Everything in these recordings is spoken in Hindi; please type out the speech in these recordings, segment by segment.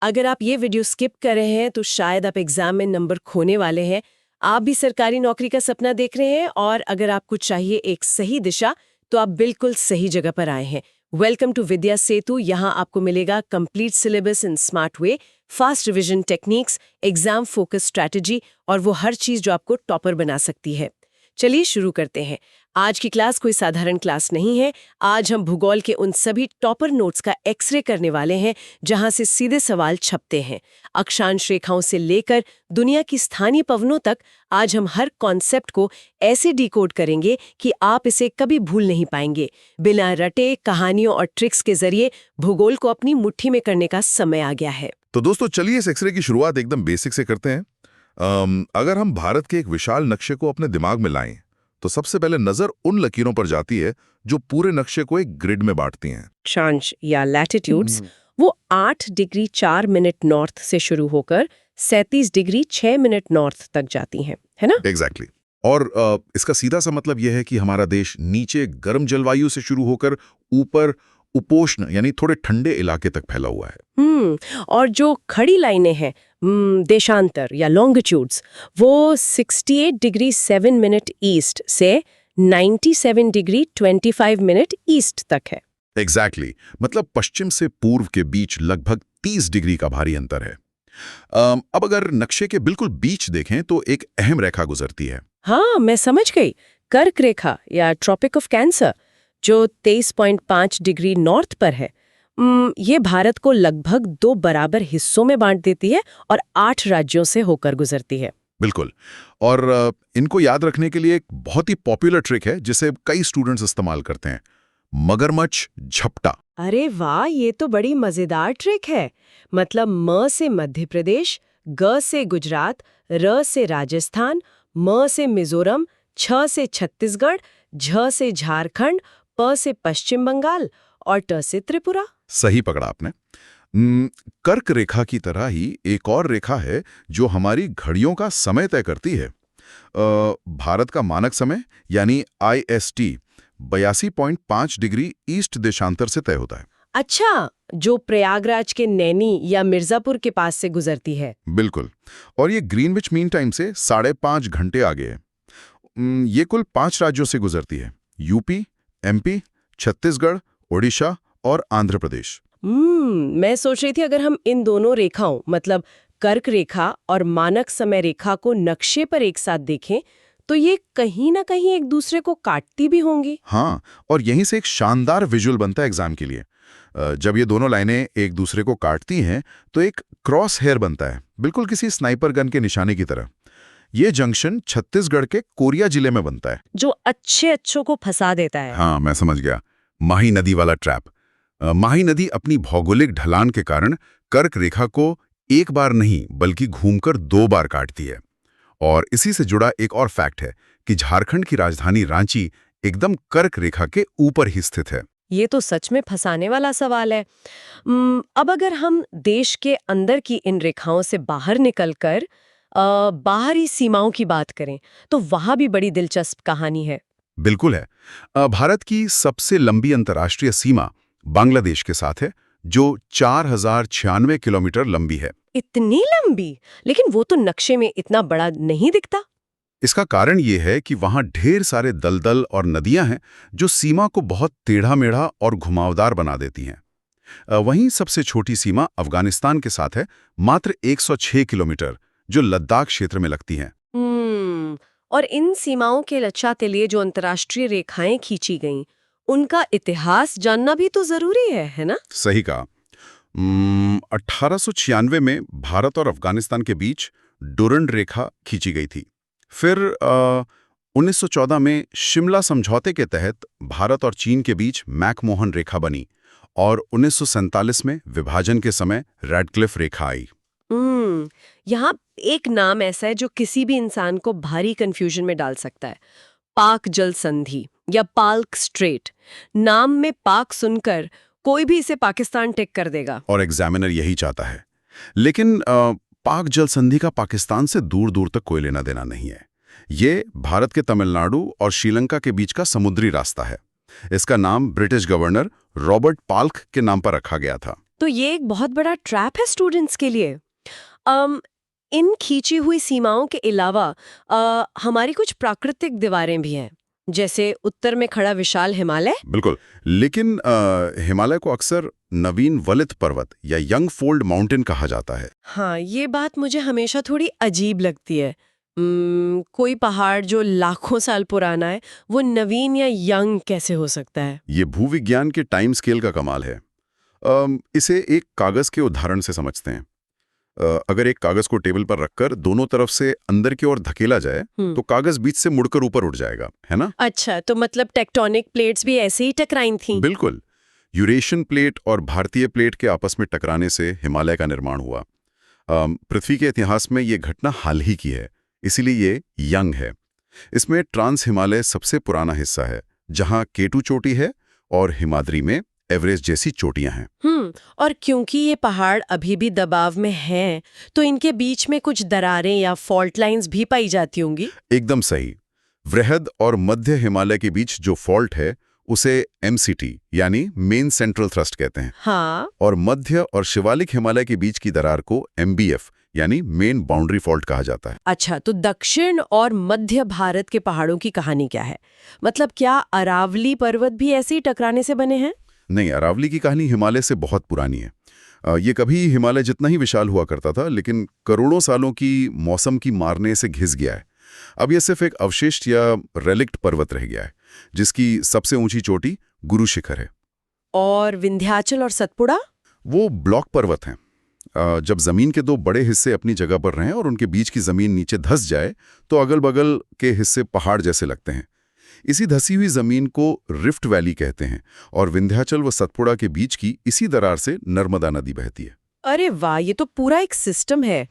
अगर आप ये वीडियो स्किप कर रहे हैं तो शायद आप एग्जाम में नंबर खोने वाले हैं। आप भी सरकारी नौकरी का सपना देख रहे हैं और अगर आपको चाहिए एक सही दिशा तो आप बिल्कुल सही जगह पर आए हैं। वेलकम टू विद्या सेतु। यहाँ आपको मिलेगा complete syllabus in smart way, fast revision techniques, exam focus strategy और वो हर चीज जो आपको टॉपर बना सकती है। चलिए शुरू करते हैं। आज की क्लास कोई साधारण क्लास नहीं है। आज हम भूगोल के उन सभी टॉपर नोट्स का एक्सरे करने वाले हैं जहां से सीधे सवाल छपते हैं। अक्षांश रेखाओं से लेकर दुनिया की स्थानीय पवनों तक आज हम हर कॉन्सेप्ट को ऐसे डिकोड करेंगे कि आप इसे कभी भूल नहीं पाएंगे। बिना रटे कहानियों और ट्रिक्स के जरिए भूगोल को अपनी मुट्ठी में करने का समय आ गया है। तो दोस्तों चलिए इस एक्सरे की शुरुआत एकदम बेसिक से करते हैं। अगर हम भारत के एक विशाल नक्शे को अपने दिमाग में लाएं तो सबसे पहले नजर उन लकीरों पर जाती है जो पूरे नक्शे को एक ग्रिड में बांटती हैं। अक्षांश या लैटिट्यूड्स वो 8 डिग्री 4 मिनट नॉर्थ से शुरू होकर 37 डिग्री 6 मिनट नॉर्थ तक जाती हैं, है ना? एग्जैक्टली। और इसका सीधा सा मतलब यह है कि हमारा देश नीचे गर्म जलवायु से शुरू होकर ऊपर उपोष्ण यानी थोड़े ठंडे इलाके तक फैला हुआ है। और जो खड़ी लाइनें हैं, देशांतर या लॉन्गिट्यूड्स, वो 68 डिग्री 7 मिनट ईस्ट से 97 डिग्री 25 मिनट ईस्ट तक है। एग्जैक्टली। मतलब पश्चिम से पूर्व के बीच लगभग 30 डिग्री का भारी अंतर है। अब अगर नक्शे के बिल्कुल बीच देखें तो एक अहम रेखा गुजरती है। हाँ, मैं समझ गई। कर्क रेखा या ट्रॉपिक ऑफ कैंसर, जो 23.5 डिग्री नॉर्थ पर है। ये भारत को लगभग 2 बराबर हिस्सों में बांट देती है और 8 राज्यों से होकर गुजरती है। बिल्कुल। और इनको याद रखने के लिए एक बहुत ही पॉपुलर ट्रिक है जिसे कई स्टूडेंट्स इस्तेमाल करते हैं, मगरमच्छ झपटा। अरे वाह, ये तो बड़ी मजेदार ट्रिक है। मतलब म से मध्य प्रदेश, ग से गुजरात, र से राजस्थान, म से मिजोरम, छ से छत्तीसगढ़, झ से झारखंड, प से पश्चिम बंगाल और ट से त्रिपुरा। सही पकड़ा आपने। कर्क रेखा की तरह ही एक और रेखा है जो हमारी घड़ियों का समय तय करती है। भारत का मानक समय यानी IST 82.5 डिग्री ईस्ट देशांतर से तय होता है। अच्छा, जो प्रयागराज के नैनी या मिर्जापुर के पास से गुजरती है। बिल्कुल। और ये ग्रीनविच मीन टाइम से 5.5 घंटे आगे है। ये कुल 5 राज्यों से गुजरती है, यूपी, MP, छत्तीसगढ़, ओडिशा और आंध्र प्रदेश। मैं सोच रही थी अगर हम इन दोनों रेखाओं मतलब कर्क रेखा और मानक समय रेखा को नक्शे पर एक साथ देखें तो ये कहीं ना कहीं एक दूसरे को काटती भी होंगी। हाँ, और यहीं से एक शानदार विजुअल बनता है एग्जाम के लिए। जब ये दोनों लाइनें एक दूसरे को काटती हैं तो एक क्रॉस हेयर बनता है, बिल्कुल किसी स्नाइपर गन के निशाने की तरह। ये जंक्शन छत्तीसगढ़ के कोरिया जिले में बनता है, जो अच्छों को फंसा देता है। हाँ, मैं समझ गया। माही नदी वाला ट्रैप। माही नदी अपनी भौगोलिक ढलान के कारण कर्क रेखा को एक बार नहीं बल्कि घूमकर 2 बार काटती है। और इसी से जुड़ा एक और फैक्ट है कि झारखंड की राजधानी रांची एकदम कर्क रेखा के ऊपर ही स्थित है। ये तो सच में फंसाने वाला सवाल है। अब अगर हम देश के अंदर की इन रेखाओं से बाहर निकलकर बाहरी सीमाओं की बात करें तो वहां भी बड़ी दिलचस्प कहानी है। बिल्कुल है। भारत की सबसे लंबी अंतर्राष्ट्रीय सीमा बांग्लादेश के साथ है, जो 4096 किलोमीटर लंबी है। इतनी लंबी? लेकिन वो तो नक्शे में इतना बड़ा नहीं दिखता। इसका कारण ये है कि वहां ढेर सारे दलदल और नदियां हैं जो सीमा को बहुत टेढ़ा-मेढ़ा और घुमावदार बना देती हैं। वहीं सबसे छोटी सीमा अफगानिस्तान के साथ है, मात्र 106 किलोमीटर, जो लद्दाख क्षेत्र में लगती हैं। और इन सीमाओं के लच्छाते लिए जो अंतर्राष्ट्रीय रेखाएं खींची गईं, उनका इतिहास जानना भी तो जरूरी है ना? सही कहा। 1896 में भारत और अफगानिस्तान के बीच डुरंड रेखा खींची गई थी। फिर 1914 में शिमला समझौते के तहत भारत और चीन के बीच मैकमोहन रेखा बनी और 1947 में विभाजन के समय रैडक्लिफ रेखा आई। यहाँ एक नाम ऐसा है जो किसी भी इंसान को भारी कंफ्यूजन में डाल सकता है, पाक जल संधि या पाल्क स्ट्रेट। नाम में पाक सुनकर कोई भी इसे पाकिस्तान टिक कर देगा और एग्जामिनर यही चाहता है। लेकिन पाक जल संधि का पाकिस्तान से दूर दूर तक कोई लेना देना नहीं है। ये भारत के तमिलनाडु और श्रीलंका के बीच का समुद्री रास्ता है। इसका नाम ब्रिटिश गवर्नर रॉबर्ट पाल्क के नाम पर रखा गया था। तो ये एक बहुत बड़ा ट्रैप है स्टूडेंट्स के लिए। इन खींची हुई सीमाओं के अलावा हमारी कुछ प्राकृतिक दीवारें भी हैं, जैसे उत्तर में खड़ा विशाल हिमालय। बिल्कुल, लेकिन हिमालय को अक्सर नवीन वलित पर्वत या यंग फोल्ड माउंटेन कहा जाता है। हाँ, ये बात मुझे हमेशा थोड़ी अजीब लगती है। कोई पहाड़ जो लाखों साल पुराना है, वो नवीन या यंग कैसे हो सकता है? ये भूविज्ञान के टाइम स्केल का कमाल है। इसे एक कागज के उदाहरण से समझते हैं। अगर एक कागज को टेबल पर रखकर दोनों तरफ से अंदर की ओर धकेला जाए तो कागज बीच से मुड़कर ऊपर उठ जाएगा, है ना? अच्छा, तो मतलब टेक्टोनिक प्लेट्स भी ऐसे ही टकराई थीं? बिल्कुल। यूरेशियन प्लेट और भारतीय प्लेट के आपस में टकराने से हिमालय का निर्माण हुआ। पृथ्वी के इतिहास में ये घटना हाल ही की है, इसीलिए ये यंग है। इसमें ट्रांस हिमालय सबसे पुराना हिस्सा है, जहां केटू चोटी है और हिमाद्री में एवरेस्ट जैसी चोटियां हैं। और क्योंकि ये पहाड़ अभी भी दबाव में हैं, तो इनके बीच में कुछ दरारें या फॉल्ट लाइंस भी पाई जाती होंगी? एकदम सही। वृहद और मध्य हिमालय के बीच जो फॉल्ट है उसे MCT यानी मेन सेंट्रल थ्रस्ट कहते हैं। हाँ। और मध्य और शिवालिक हिमालय के बीच की दरार को MBF यानी मेन बाउंड्री फॉल्ट कहा जाता है। अच्छा, तो दक्षिण और मध्य भारत के पहाड़ों की कहानी क्या है? मतलब क्या अरावली पर्वत भी ऐसे ही टकराने से बने हैं? नहीं, अरावली की कहानी हिमालय से बहुत पुरानी है। ये कभी हिमालय जितना ही विशाल हुआ करता था, लेकिन करोड़ों सालों की मौसम की मारने से घिस गया है। अब यह सिर्फ एक अवशिष्ट या रेलिक्ट पर्वत रह गया है, जिसकी सबसे ऊंची चोटी गुरु शिखर है। और विंध्याचल और सतपुड़ा? वो ब्लॉक पर्वत हैं। जब जमीन के दो बड़े हिस्से अपनी जगह पर रहें और उनके बीच की जमीन नीचे धंस जाए तो अगल बगल के हिस्से पहाड़ जैसे लगते हैं। इसी धसी हुई जमीन को रिफ्ट वैली कहते हैं और विंध्याचल व सतपुड़ा के बीच की इसी दरार से नर्मदा नदी बहती है। अरे वाह, ये तो पूरा एक सिस्टम है।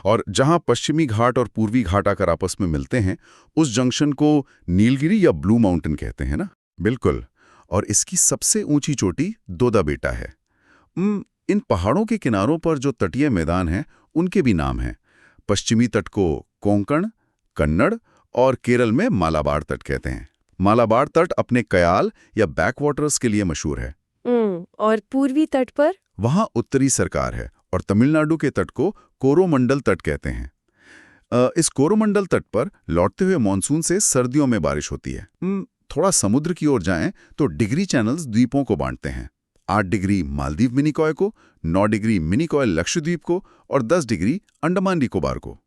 और जहां पश्चिमी घाट और पूर्वी घाट आकर आपस में मिलते हैं, उस जंक्शन को नीलगिरी या ब्लू माउंटेन कहते हैं ना? बिल्कुल। और इसकी सबसे ऊंची चोटी दोदा बेटा है। इन पहाड़ों के किनारों पर जो तटीय मैदान हैं, उनके भी नाम हैं। पश्चिमी तट को कोंकण, कन्नड़ और केरल में मालाबार तट कहते हैं। मालाबार तट अपने कयाल या बैकवाटर्स के लिए मशहूर है। और पूर्वी तट पर? वहां उत्तरी सरकार है और तमिलनाडु के तट को कोरोमंडल तट कहते हैं। इस कोरोमंडल तट पर लौटते हुए मानसून से सर्दियों में बारिश होती है। थोड़ा समुद्र की ओर जाएं तो डिग्री चैनल्स द्वीपों को बांटते हैं। 8 डिग्री मालदीव मिनिकॉय को, 9 डिग्री मिनिकॉय लक्षद्वीप को और 10 डिग्री अंडमान निकोबार को।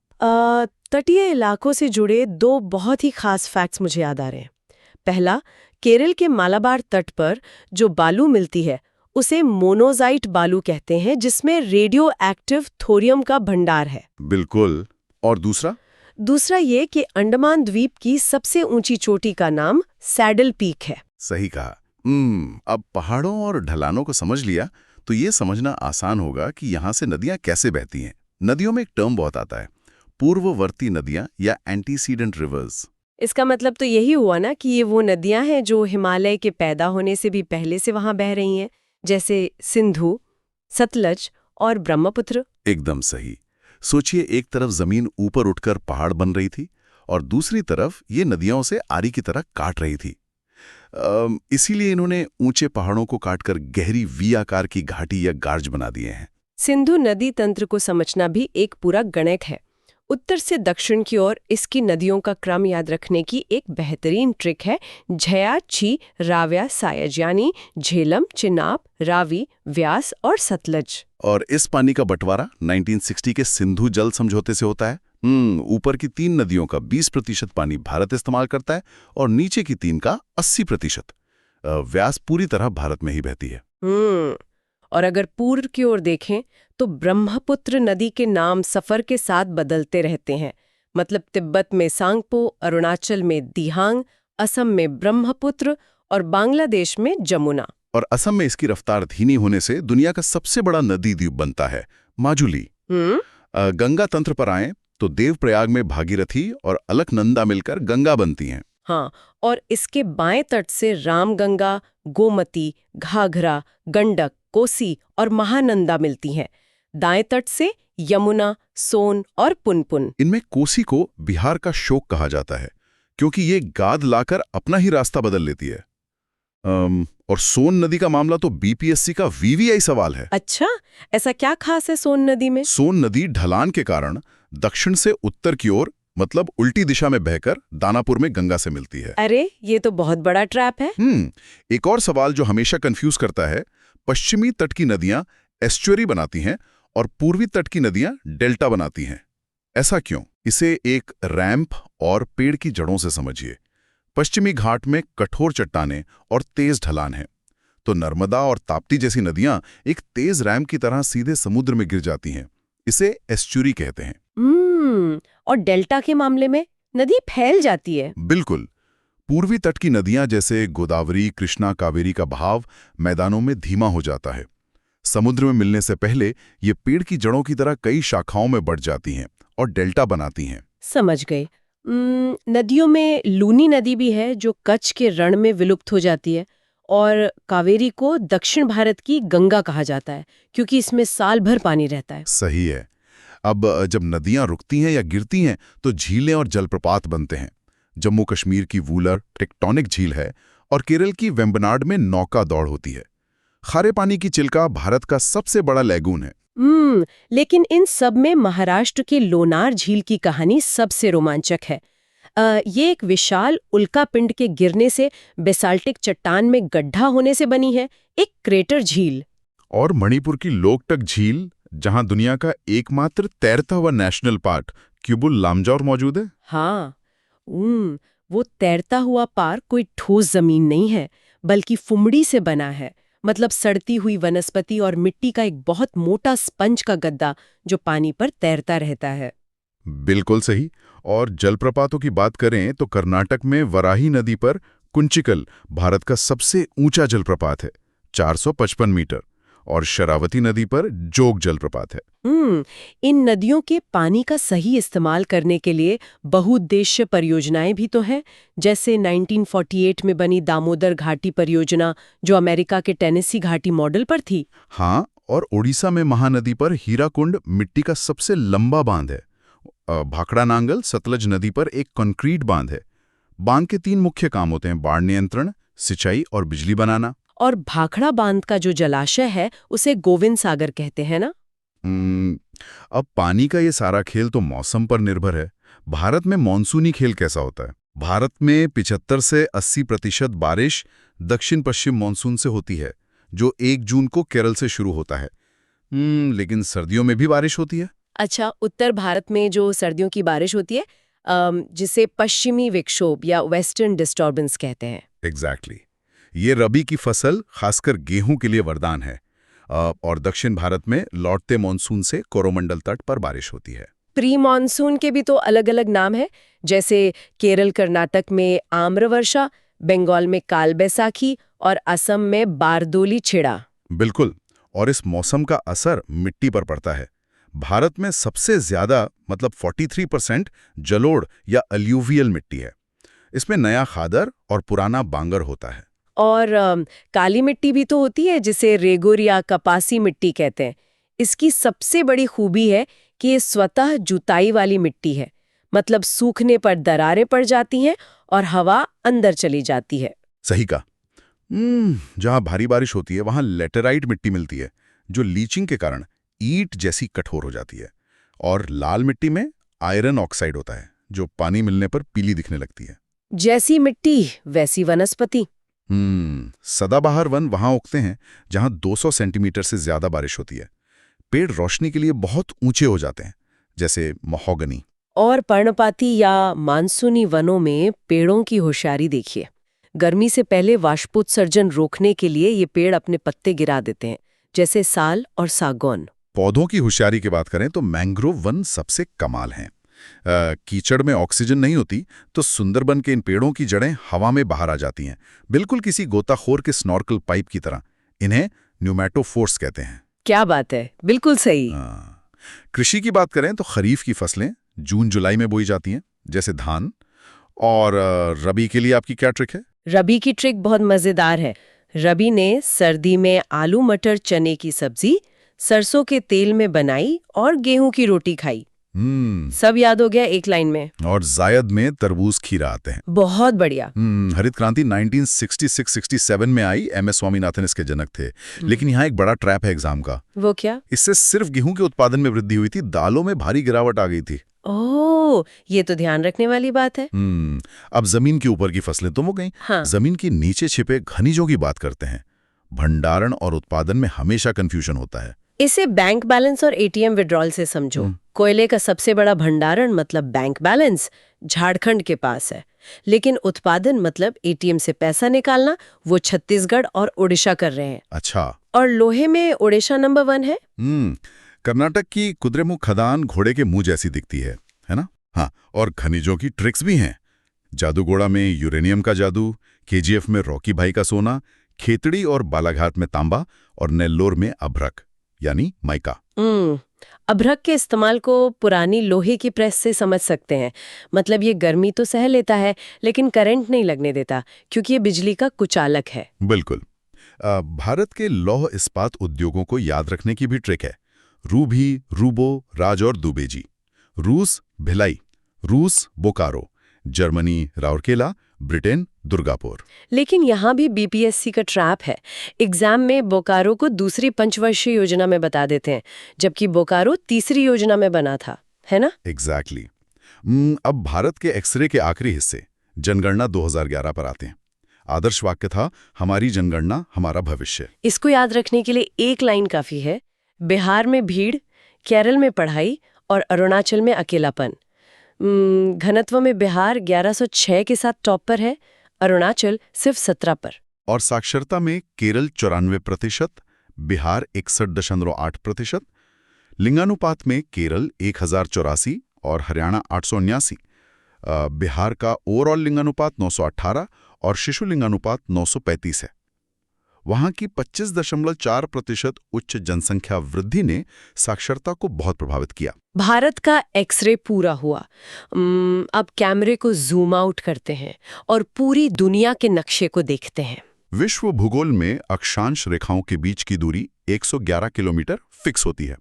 तटीय इलाकों से जुड़े दो बहुत ही खास फैक्ट्स मुझे याद आ रहे हैं। पहला, केरल के मालाबार तट पर जो बालू मिलती है उसे मोनोजाइट बालू कहते हैं, जिसमें रेडियो एक्टिव थोरियम का भंडार है। बिल्कुल। और दूसरा ये कि अंडमान द्वीप की सबसे ऊंची चोटी का नाम सैडल पीक है। सही कहा। अब पहाड़ों और ढलानों को समझ लिया तो ये समझना आसान होगा कि यहाँ से नदियाँ कैसे बहती हैं। नदियों में एक टर्म बहुत आता है, पूर्ववर्ती नदियाँ या एंटीसीडेंट रिवर्स। इसका मतलब तो यही हुआ ना कि ये वो नदियां हैं जो हिमालय के पैदा होने से भी पहले से वहां बह रही हैं, जैसे सिंधु, सतलज और ब्रह्मपुत्र। एकदम सही। सोचिए, एक तरफ जमीन ऊपर उठकर पहाड़ बन रही थी और दूसरी तरफ ये नदियों से आरी की तरह काट रही थी। इसीलिए इन्होंने ऊंचे पहाड़ों को काटकर गहरी वी आकार की घाटी या गार्ज बना दिए हैं। सिंधु नदी तंत्र को समझना भी एक पूरा गणित है। उत्तर से दक्षिण की ओर इसकी नदियों का क्रम याद रखने की एक बेहतरीन ट्रिक है झया, छी, राव्या, सायज, यानी झेलम, चिनाब, रावी, व्यास और सतलज। और इस पानी का बंटवारा 1960 के सिंधु जल समझौते से होता है। ऊपर की 3 नदियों का 20% पानी भारत इस्तेमाल करता है और नीचे की 3 का 80%। व्यास पूरी तरह भारत में ही बहती है। और अगर पूर्व की ओर देखें तो ब्रह्मपुत्र नदी के नाम सफर के साथ बदलते रहते हैं। मतलब तिब्बत में सांगपो, अरुणाचल में दिहांग, असम में ब्रह्मपुत्र और बांग्लादेश में जमुना। और असम में इसकी रफ्तार धीमी होने से दुनिया का सबसे बड़ा नदी द्वीप बनता है, माजुली। गंगा तंत्र पर आएं तो देवप्रयाग में भागीरथी और अलकनंदा मिलकर गंगा बनती हैं। हाँ, और इसके बाएं तट से रामगंगा, गोमती, घाघरा, गंडक, कोसी और महानंदा मिलती हैं। दाएं तट से यमुना, सोन और पुनपुन। इनमें कोसी को बिहार का शोक कहा जाता है क्योंकि ये गाद लाकर अपना ही रास्ता बदल लेती है। और सोन नदी का मामला तो बीपीएससी का वीवीआई सवाल है। अच्छा, ऐसा क्या खास है सोन नदी में? सोन नदी ढलान के कारण दक्षिण से उत्तर की ओर मतलब उल्टी दिशा में बहकर दानापुर में गंगा से मिलती है। अरे, ये तो बहुत बड़ा ट्रैप है। एक और सवाल जो हमेशा कंफ्यूज करता है, पश्चिमी तट की नदियां एस्चुअरी बनाती हैं और पूर्वी तट की नदियां डेल्टा बनाती हैं। ऐसा क्यों? इसे एक रैंप और पेड़ की जड़ों से समझिए। पश्चिमी घाट में कठोर चट्टानें और तेज ढलान है, तो नर्मदा और ताप्ती जैसी नदियां एक तेज रैंप की तरह सीधे समुद्र में गिर जाती हैं। इसे एस्चुरी कहते हैं। और डेल्टा के मामले में नदी फैल जाती है। बिल्कुल। पूर्वी तट की नदियां जैसे गोदावरी, कृष्णा, कावेरी का बहाव मैदानों में धीमा हो जाता है। समुद्र में मिलने से पहले ये पेड़ की जड़ों की तरह कई शाखाओं में बढ़ जाती हैं और डेल्टा बनाती हैं। समझ गए। नदियों में लूनी नदी भी है जो कच्छ के रण में विलुप्त हो जाती है, और कावेरी को दक्षिण भारत की गंगा कहा जाता है क्योंकि इसमें साल भर पानी रहता है। सही है। अब जब नदियां रुकती हैं या गिरती हैं तो झीलें और जलप्रपात बनते हैं। जम्मू कश्मीर की वूलर टेक्टोनिक झील है और केरल की वेम्बनाड में नौका दौड़ होती है। खारे पानी की चिल्का भारत का सबसे बड़ा लैगून है। लेकिन इन सब में महाराष्ट्र के लोनार झील की कहानी सबसे रोमांचक है। ये एक विशाल उल्कापिंड के गिरने से बेसाल्टिक चट्टान में गड्ढा होने से बनी है, एक क्रेटर झील। और मणिपुर की लोकटक झील, जहां दुनिया का एकमात्र तैरता हुआ नेशनल पार्क क्यूबुल लामजौर मौजूद है। हाँ, वो तैरता हुआ पार्क कोई ठोस जमीन नहीं है, बल्कि फुमड़ी से बना है। मतलब सड़ती हुई वनस्पति और मिट्टी का एक बहुत मोटा स्पंज का गद्दा जो पानी पर तैरता रहता है। बिल्कुल सही। और जलप्रपातों की बात करें तो कर्नाटक में वराही नदी पर कुंचिकल भारत का सबसे ऊंचा जलप्रपात है, 455 मीटर, और शरावती नदी पर जोग जलप्रपात है। इन नदियों के पानी का सही इस्तेमाल करने के लिए बहुउद्देश्य परियोजनाएं भी तो हैं, जैसे 1948 में बनी दामोदर घाटी परियोजना जो अमेरिका के टेनेसी घाटी मॉडल पर थी। हाँ, और ओडिशा में महानदी पर हीराकुंड मिट्टी का सबसे लंबा बांध है। भाखड़ा नांगल सतलज नदी पर एक कंक्रीट बांध है। बांध के 3 मुख्य काम होते हैं: बाढ़ नियंत्रण, सिंचाई और बिजली बनाना। और भाखड़ा बांध का जो जलाशय है उसे गोविंद सागर कहते हैं ना? अब पानी का ये सारा खेल तो मौसम पर निर्भर है। भारत में मानसूनी खेल कैसा होता है? भारत में 75 से 80% बारिश दक्षिण पश्चिम मानसून से होती है, जो 1 जून को केरल से शुरू होता है। लेकिन सर्दियों में भी बारिश होती है। अच्छा, उत्तर भारत में जो सर्दियों की बारिश होती है, जिसे पश्चिमी विक्षोभ या वेस्टर्न डिस्टर्बेंस कहते हैं। एग्जैक्टली। ये रबी की फसल खासकर गेहूं के लिए वरदान है। और दक्षिण भारत में लौटते मानसून से कोरोमंडल तट पर बारिश होती है। प्री मानसून के भी तो अलग अलग नाम है, जैसे केरल कर्नाटक में आम्रवर्षा, बंगाल में कालबैसाखी और असम में बारदोली छिड़ा। बिल्कुल। और इस मौसम का असर मिट्टी पर पड़ता है। भारत में सबसे ज्यादा मतलब 43% जलोढ़ या अल्यूवियल मिट्टी है। इसमें नया खादर और पुराना बांगर होता है। और काली मिट्टी भी तो होती है जिसे रेगुर या कपासी मिट्टी कहते हैं। इसकी सबसे बड़ी खूबी है कि ये स्वतः जुताई वाली मिट्टी है, मतलब सूखने पर दरारें पड़ जाती हैं और हवा अंदर चली जाती है। सही कहा। जहां भारी बारिश होती है वहां लेटेराइट मिट्टी मिलती है, जो लीचिंग के कारण ईंट जैसी कठोर हो जाती है। और लाल मिट्टी में आयरन ऑक्साइड होता है, जो पानी मिलने पर पीली दिखने लगती है। जैसी मिट्टी वैसी वनस्पति। सदाबहार वन वहां उगते हैं जहां 200 सेंटीमीटर से ज्यादा बारिश होती है। पेड़ रोशनी के लिए बहुत ऊंचे हो जाते हैं, जैसे महोगनी। और पर्णपाती या मानसूनी वनों में पेड़ों की होशियारी देखिए। गर्मी से पहले वाष्पोत्सर्जन रोकने के लिए ये पेड़ अपने पत्ते गिरा देते हैं, जैसे साल और सागौन। पौधों की होशियारी की बात करें तो मैंग्रोव वन सबसे कमाल हैं। कीचड़ में ऑक्सीजन नहीं होती तो सुंदरबन के इन पेड़ों की जड़ें हवा में बाहर आ जाती हैं, बिल्कुल किसी गोताखोर के स्नॉर्कल पाइप की तरह। इन्हें न्यूमेटोफोर्स कहते हैं। क्या बात है, बिल्कुल सही। कृषि की बात करें तो खरीफ की फसलें जून जुलाई में बोई जाती हैं, जैसे धान। और रबी के लिए आपकी क्या ट्रिक है? रबी की ट्रिक बहुत मजेदार है। रबी ने सर्दी में आलू मटर चने की सब्जी सरसों के तेल में बनाई और गेहूं की रोटी खाई। सब याद हो गया एक लाइन में। और जायद में तरबूज खीरा आते हैं। बहुत बढ़िया। हरित क्रांति 1966-67 में आई। एम एस स्वामीनाथन इसके जनक थे। लेकिन यहाँ एक बड़ा ट्रैप है एग्जाम का। वो क्या? इससे सिर्फ गेहूं के उत्पादन में वृद्धि हुई थी, दालों में भारी गिरावट आ गई थी। ओह, ये तो ध्यान रखने वाली बात है। अब जमीन के ऊपर की फसलें तो हो गई। हाँ। जमीन के नीचे छिपे खनिजों की बात करते हैं। भंडारण और उत्पादन में हमेशा कंफ्यूजन होता है। इसे बैंक बैलेंस और एटीएम विड्रॉल से समझो। कोयले का सबसे बड़ा भंडारण मतलब बैंक बैलेंस झारखंड के पास है, लेकिन उत्पादन मतलब एटीएम से पैसा निकालना वो छत्तीसगढ़ और ओडिशा कर रहे हैं। अच्छा। और लोहे में ओडिशा नंबर 1 है। कर्नाटक की कुद्रेमुख खदान घोड़े के मुंह जैसी दिखती है ना? हाँ, और खनिजों की ट्रिक्स भी हैं। जादूगोड़ा में यूरेनियम का जादू, केजीएफ में रॉकी भाई का सोना, खेतड़ी और बालाघाट में तांबा, और नेल्लोर में अभ्रक यानी माइका। अभ्रक के इस्तेमाल को पुरानी लोहे की प्रेस से समझ सकते हैं। मतलब ये गर्मी तो सह लेता है, लेकिन करंट नहीं लगने देता, क्योंकि ये बिजली का कुचालक है। बिल्कुल। भारत के लौह इस्पात उद्योगों को याद रखने की भी ट्रिक है। रूभी, रूबो, राज और दुबेजी। रूस भिलाई, रूस बोकारो, जर्मनी राउरकेला, ब्रिटेन दुर्गापुर। लेकिन यहाँ भी बीपीएससी का ट्रैप है। एग्जाम में बोकारो को दूसरी पंचवर्षीय योजना में बता देते हैं, जबकि बोकारो तीसरी योजना में बना था, है ना? एग्जैक्टली। अब भारत के एक्सरे के आखिरी हिस्से जनगणना 2011 पर आते हैं। आदर्श वाक्य था, हमारी जनगणना हमारा भविष्य। इसको याद रखने के लिए एक लाइन काफी है। बिहार में भीड़, केरल में पढ़ाई और अरुणाचल में अकेलापन। घनत्व में बिहार 1106 के साथ टॉप पर है, अरुणाचल सिर्फ 17 पर। और साक्षरता में केरल 94%, बिहार 61.8%। लिंगानुपात में केरल 1084 और हरियाणा 879। बिहार का ओवरऑल लिंगानुपात 918 और शिशु लिंगानुपात 935 है। वहां की 25.4% उच्च जनसंख्या वृद्धि ने साक्षरता को बहुत प्रभावित किया। भारत का एक्सरे पूरा हुआ। अब कैमरे को जूम आउट करते हैं और पूरी दुनिया के नक्शे को देखते हैं। विश्व भूगोल में अक्षांश रेखाओं के बीच की दूरी 111 किलोमीटर फिक्स होती है,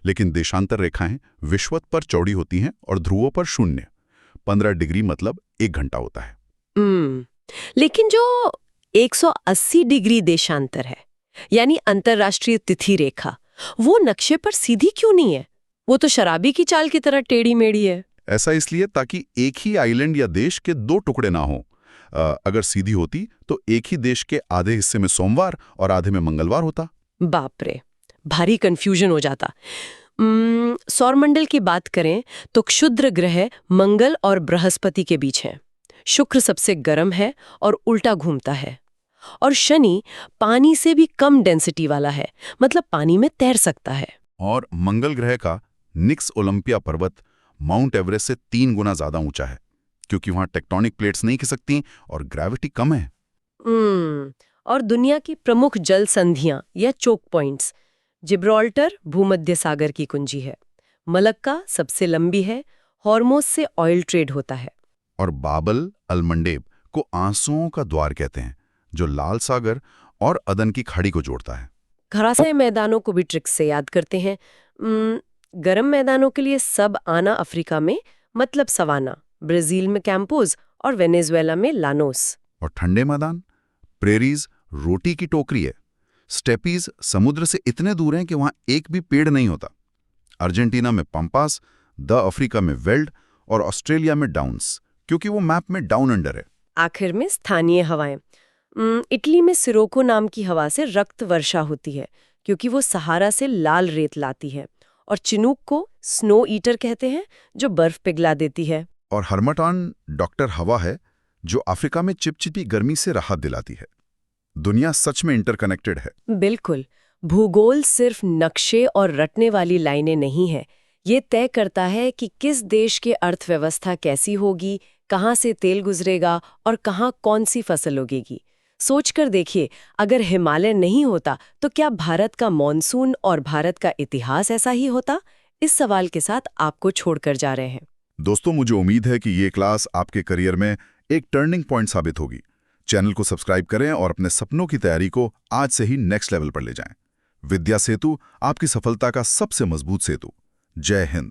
लेकिन देशांतर रेखाएं विषुवत पर चौड़ी होती हैं और ध्रुवों पर 15 डिग्री मतलब 1 घंटा होता है। लेकिन जो 180 डिग्री देशांतर है, यानी अंतर्राष्ट्रीय तिथि रेखा, वो नक्शे पर सीधी क्यों नहीं है? वो तो शराबी की चाल की तरह टेढ़ी मेढ़ी है। ऐसा इसलिए ताकि एक ही आइलैंड या देश के 2 टुकड़े ना हो। अगर सीधी होती तो एक ही देश के आधे हिस्से में सोमवार और आधे में मंगलवार होता। बाप रे, भारी कंफ्यूजन हो जाता। सौरमंडल की बात करें तो क्षुद्र ग्रह मंगल और बृहस्पति के बीच हैं। शुक्र सबसे गर्म है और उल्टा घूमता है, और शनि पानी से भी कम डेंसिटी वाला है, मतलब पानी में तैर सकता है। और मंगल ग्रह का निक्स ओलंपिया पर्वत माउंट एवरेस्ट से 3 गुना ज्यादा ऊंचा है, क्योंकि वहां टेक्टोनिक प्लेट्स नहीं खिसकती और ग्रेविटी कम है। और दुनिया की प्रमुख जल संधियां या चोक पॉइंट्स, जिब्राल्टर भूमध्य सागर की कुंजी है, मलक्का सबसे लंबी है, हॉर्मोज से ऑयल ट्रेड होता है, और बाबल अलमंडेब को आंसुओं का द्वार कहते हैं, जो लाल सागर और अदन की खाड़ी को जोड़ता है। घरासाई मैदानों को भी ट्रिक्स से याद करते हैं। गर्म मैदानों के लिए सब आना अफ्रीका में मतलब सवाना, ब्राजील में कैंपोज और वेनेजुएला में लानोस। और ठंडे मैदान प्रेरीज रोटी की टोकरी है। स्टेपीज समुद्र से इतने दूर हैं कि वहां एक भी पेड़ नहीं होता। अर्जेंटीना में पंपास, द अफ्रीका में वेल्ड और ऑस्ट्रेलिया में डाउन्स, क्योंकि वो मैप में डाउन अंडर है। आखिर में स्थानीय हवाएं। इटली में सिरोको नाम की हवा से रक्त वर्षा होती है, क्योंकि वो सहारा से लाल रेत लाती है। और चिनूक को स्नो ईटर कहते हैं, जो बर्फ पिघला देती है। और हर्मटान डॉक्टर हवा है, जो अफ्रीका में चिपचिपी गर्मी से राहत दिलाती है। दुनिया सच में इंटरकनेक्टेड है। बिल्कुल। भूगोल सिर्फ नक्शे और रटने वाली लाइनें नहीं है, ये तय करता है कि किस देश की अर्थव्यवस्था कैसी होगी, कहाँ से तेल गुजरेगा और कहाँ कौन सी फसल उगेगी। सोचकर देखिए, अगर हिमालय नहीं होता तो क्या भारत का मॉनसून और भारत का इतिहास ऐसा ही होता? इस सवाल के साथ आपको छोड़कर जा रहे हैं। दोस्तों, मुझे उम्मीद है कि ये क्लास आपके करियर में एक टर्निंग पॉइंट साबित होगी। चैनल को सब्सक्राइब करें और अपने सपनों की तैयारी को आज से ही नेक्स्ट लेवल पर ले जाएं। विद्या सेतु, आपकी सफलता का सबसे मजबूत सेतु। जय हिंद।